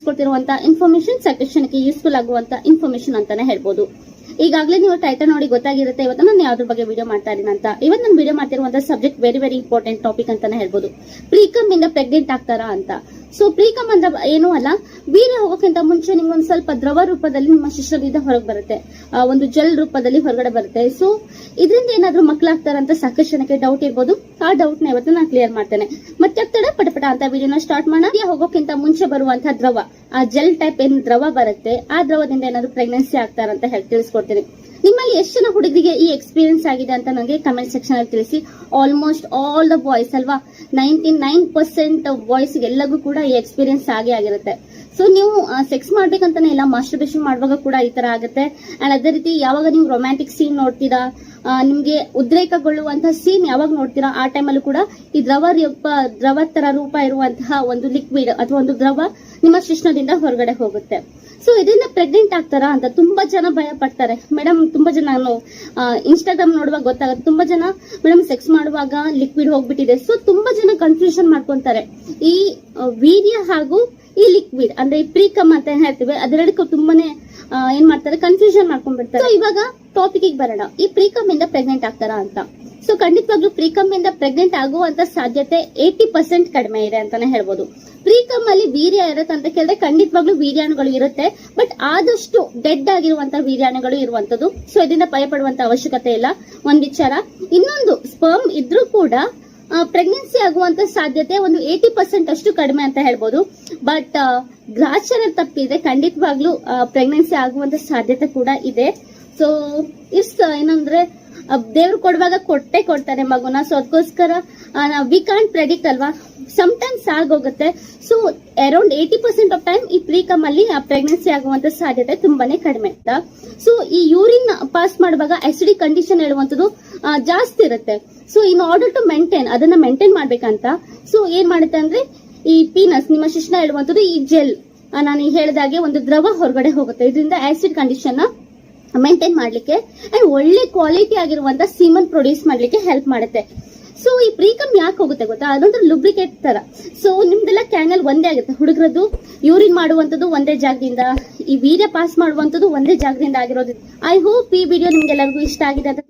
ಕೊಡ್ತಿರುವಂತ information ಸೆಕ್ಷನ್ಗೆ useful ಆಗುವಂತ information ಅಂತಾನೆ ಹೇಳ್ಬೋದು. ಈಗಾಗಲೇ ನೀವು ಟೈಟಲ್ ನೋಡಿ ಗೊತ್ತಾಗಿರುತ್ತೆ ಇವತ್ತು ನಾನು ಯಾವ್ದ್ರ ಬಗ್ಗೆ ವಿಡಿಯೋ ಮಾಡ್ತಾ ಇದೀನಿ ಅಂತ. ಇವತ್ತು ನಾನು ವಿಡಿಯೋ ಮಾಡ್ತಿರುವಂತ subject very very important topic ಅಂತಾನೆ ಹೇಳ್ಬೋದು. ಪ್ರೀಕಮ್ ಇಂದ ಪ್ರೆಗ್ನೆಂಟ್ ಆಗ್ತಾರಾ ಅಂತ. ಸೊ ಪ್ರೀಕಮ್ ಅಂದ್ರೆ ಏನೂ ಅಲ್ಲ, ವೀರ್ಯ ಹೋಗೋಕ್ಕಿಂತ ಮುಂಚೆ ನಿಮ್ಗೊಂದು ಸ್ವಲ್ಪ ದ್ರವ ರೂಪದಲ್ಲಿ ನಿಮ್ಮ ಶಿಶ್ನದಿಂದ ಹೊರಗೆ ಬರುತ್ತೆ, ಒಂದು ಜೆಲ್ ರೂಪದಲ್ಲಿ ಹೊರಗಡೆ ಬರುತ್ತೆ. ಸೊ ಇದರಿಂದ ಏನಾದ್ರೂ ಮಕ್ಕಳಾಗ್ತಾರಂತ ಸಾಕಷ್ಟು ಜನಕ್ಕೆ ಡೌಟ್ ಇರ್ಬೋದು. ಆ ಡೌಟ್ ನ ಇವತ್ತು ನಾನು ಕ್ಲಿಯರ್ ಮಾಡ್ತೇನೆ. ಮತ್ತೆ ಆಗ್ತಾಳೆ ಪಟಪಟ ಅಂತ ವಿಡಿಯೋನ ಸ್ಟಾರ್ಟ್ ಮಾಡೋಣ. ಹೋಗೋಕ್ಕಿಂತ ಮುಂಚೆ ಬರುವಂತಹ ದ್ರವ, ಆ ಜೆಲ್ ಟೈಪ್ ಏನ್ ದ್ರವ ಬರುತ್ತೆ, ಆ ದ್ರವದಿಂದ ಏನಾದ್ರು ಪ್ರೆಗ್ನೆನ್ಸಿ ಆಗ್ತಾರಂತ ಹೇಳಿ ತಿಳಿಸ್ಕೊಡ್ತೀನಿ. ನಿಮ್ಮಲ್ಲಿ ಎಷ್ಟು ಜನ ಹುಡುಗರಿಗೆ ಈ ಎಕ್ಸ್ಪೀರಿಯನ್ಸ್ ಆಗಿದೆ ಅಂತ ನನಗೆ ಕಮೆಂಟ್ ಸೆಕ್ಷನ್ ಅಲ್ಲಿ ತಿಳಿಸಿ. ಆಲ್ಮೋಸ್ಟ್ ಆಲ್ ದ ಬಾಯ್ಸ್ ಅಲ್ವಾ, 99% ಬಾಯ್ಸ್ ಎಲ್ಲರಿಗೂ ಕೂಡ ಈ ಎಕ್ಸ್ಪೀರಿಯನ್ಸ್ ಆಗಿರುತ್ತೆ. ಸೊ ನೀವು ಸೆಕ್ಸ್ ಮಾಡ್ಬೇಕಂತಾನೆ ಇಲ್ಲ, ಮಾಸ್ಟರ್ಬೇಷನ್ ಮಾಡುವಾಗ ಕೂಡ ಈ ತರ ಆಗುತ್ತೆ. ಅಂಡ್ ಅದೇ ರೀತಿ ಯಾವಾಗ ನೀವು ರೊಮ್ಯಾಂಟಿಕ್ ಸೀನ್ ನೋಡ್ತೀರಾ, ನಿಮ್ಗೆ ಉದ್ರೇಕಗೊಳ್ಳುವಂತಹ ಸೀನ್ ಯಾವಾಗ ನೋಡ್ತೀರಾ, ಆ ಟೈಮಲ್ಲೂ ಕೂಡ ಈ ದ್ರವ ತರ ರೂಪ ಇರುವಂತಹ ಒಂದು ಲಿಕ್ವಿಡ್ ಅಥವಾ ಒಂದು ದ್ರವ ನಿಮ್ಮ ಶಿಶ್ನದಿಂದ ಹೊರಗಡೆ ಹೋಗುತ್ತೆ. ಸೊ ಇದರಿಂದ ಪ್ರೆಗ್ನೆಂಟ್ ಆಗ್ತಾರಾ ಅಂತ ತುಂಬಾ ಜನ ಭಯ ಪಡ್ತಾರೆ. ಮೇಡಮ್ ತುಂಬಾ ಜನ ನಾನು ಇನ್ಸ್ಟಾಗ್ರಾಮ್ ನೋಡುವಾಗ ಗೊತ್ತಾಗುತ್ತೆ, ತುಂಬಾ ಜನ ಮೇಡಮ್ ಸೆಕ್ಸ್ ಮಾಡುವಾಗ ಲಿಕ್ವಿಡ್ ಹೋಗ್ಬಿಟ್ಟಿದೆ. ಸೊ ತುಂಬಾ ಜನ ಕನ್ಫ್ಯೂಷನ್ ಮಾಡ್ಕೊಂತಾರೆ. ಈ ವೀರ್ಯ ಹಾಗೂ ಈ ಲಿಕ್ವಿಡ್ ಅಂದ್ರೆ ಈ ಪ್ರೀಕಮ್ ಅಂತ ಹೇಳ್ತೀವಿ, ಅದೆರಡಕ್ಕೂ ತುಂಬಾನೇ ಏನ್ ಮಾಡ್ತಾರೆ, ಕನ್ಫ್ಯೂಷನ್ ಮಾಡ್ಕೊಂಡ್ಬಿಡ್ತಾರೆ. ಸೊ ಇವಾಗ ಟಾಪಿಕ್ ಬರೋಣ, ಈ ಪ್ರೀಕಮ್ ಇಂದ ಪ್ರೆಗ್ನೆಂಟ್ ಆಗ್ತಾರಾ ಅಂತ. ಸೊ ಖಂಡಿತವಾಗ್ಲೂ ಪ್ರೀಕಮ್ ಇಂದ ಪ್ರೆಗ್ನೆಂಟ್ ಆಗುವಂತ ಸಾಧ್ಯತೆ 80% ಕಡಿಮೆ ಇದೆ ಅಂತಾನೆ ಹೇಳ್ಬೋದು. ಪ್ರೀಕಮ್ ಅಲ್ಲಿ ವೀರ್ಯ ಇರುತ್ತೆ ಅಂತ ಕೇಳಿದ್ರೆ ಖಂಡಿತವಾಗ್ಲೂ ವೀರ್ಯಾಣುಗಳು ಇರುತ್ತೆ, ಬಟ್ ಆದಷ್ಟು ಡೆಡ್ ಆಗಿರುವಂತ ವೀರ್ಯಾಣುಗಳು ಇರುವಂತದ್ದು. ಸೊ ಇದರಿಂದ ಭಯ ಪಡುವಂತ ಅವಶ್ಯಕತೆ ಇಲ್ಲ. ಒಂದ್ ವಿಚಾರ. ಇನ್ನೊಂದು, ಸ್ಪರ್ಮ್ ಇದ್ರೂ ಕೂಡ ಪ್ರೆಗ್ನೆನ್ಸಿ ಆಗುವಂತ ಸಾಧ್ಯತೆ ಒಂದು 80% ಅಷ್ಟು ಕಡಿಮೆ ಅಂತ ಹೇಳ್ಬೋದು. ಬಟ್ ಗ್ರಾಚಾರ ತಪ್ಪಿದ್ರೆ ಖಂಡಿತವಾಗ್ಲೂ ಪ್ರೆಗ್ನೆನ್ಸಿ ಆಗುವಂತ ಸಾಧ್ಯತೆ ಕೂಡ ಇದೆ. ಸೊ ಏನಂದ್ರೆ ದೇವ್ರು ಕೊಡುವಾಗ ಕೊಡ್ತಾರೆ ಮಗುನ. ಸೊ ಅದಕ್ಕೋಸ್ಕರ ವಿ ಕಾಂಟ್ ಪ್ರೆಡಿಕ್ಟ್ ಅಲ್ವಾ, ಸಮ್ ಟೈಮ್ಸ್ ಆಗೋಗುತ್ತೆ. ಸೊ ಅರೌಂಡ್ 80% ಆಫ್ ಟೈಮ್ ಈ ಪ್ರೀಕಮ್ ಅಲ್ಲಿ ಪ್ರೆಗ್ನೆನ್ಸಿ ಆಗುವಂತ ಸಾಧ್ಯತೆ ತುಂಬಾನೇ ಕಡಿಮೆ ಅಂತ. ಸೊ ಈ ಯೂರಿನ್ ಪಾಸ್ ಮಾಡುವಾಗ ಅಸಿಡಿಕ್ ಕಂಡೀಷನ್ ಹೇಳುವಂತದ್ದು ಜಾಸ್ತಿ ಇರುತ್ತೆ. So in order to maintain, ಅದನ್ನ ಮೇಂಟೈನ್ ಮಾಡ್ಬೇಕಂತ ಸೊ ಏನ್ ಮಾಡುತ್ತೆ ಅಂದ್ರೆ ಈ ಪೀನಸ್ ನಿಮ್ಮ ಶಿಶ್ನ ಹೇಳುವಂತದ್ದು ಈ ಜೆಲ್ ನಾನು ಹೇಳಿದಾಗೆ ಒಂದು ದ್ರವ ಹೊರಗಡೆ ಹೋಗುತ್ತೆ. ಇದರಿಂದ ಆಸಿಡ್ ಕಂಡೀಷನ್ ಮೇಂಟೈನ್ ಮಾಡ್ಲಿಕ್ಕೆ ಅಂಡ್ ಒಳ್ಳೆ ಕ್ವಾಲಿಟಿ ಆಗಿರುವಂತ ಸೀಮನ್ ಪ್ರೊಡ್ಯೂಸ್ ಮಾಡ್ಲಿಕ್ಕೆ ಹೆಲ್ಪ್ ಮಾಡುತ್ತೆ. ಸೊ ಈ ಪ್ರೀಕಮ್ ಯಾಕೆ ಹೋಗುತ್ತೆ ಗೊತ್ತಾ, ಅದೊಂದು ಲುಬ್ರಿಕೇಟ್ ತರ. ಸೊ ನಿಮ್ದೆಲ್ಲ ಕ್ಯಾನಲ್ ಒಂದೇ ಆಗುತ್ತೆ. ಹುಡುಗರದ್ದು ಯೂರಿನ್ ಮಾಡುವಂತದ್ದು ಒಂದೇ ಜಾಗದಿಂದ, ಈ ವೀರ್ಯ ಪಾಸ್ ಮಾಡುವಂತದ್ದು ಒಂದೇ ಜಾಗದಿಂದ ಆಗಿರೋದು. ಐ ಹೋಪ್ ಈ ವಿಡಿಯೋ ನಿಮ್ಗೆಲ್ಲರಿಗೂ ಇಷ್ಟ ಆಗಿದೆ ಅಂತ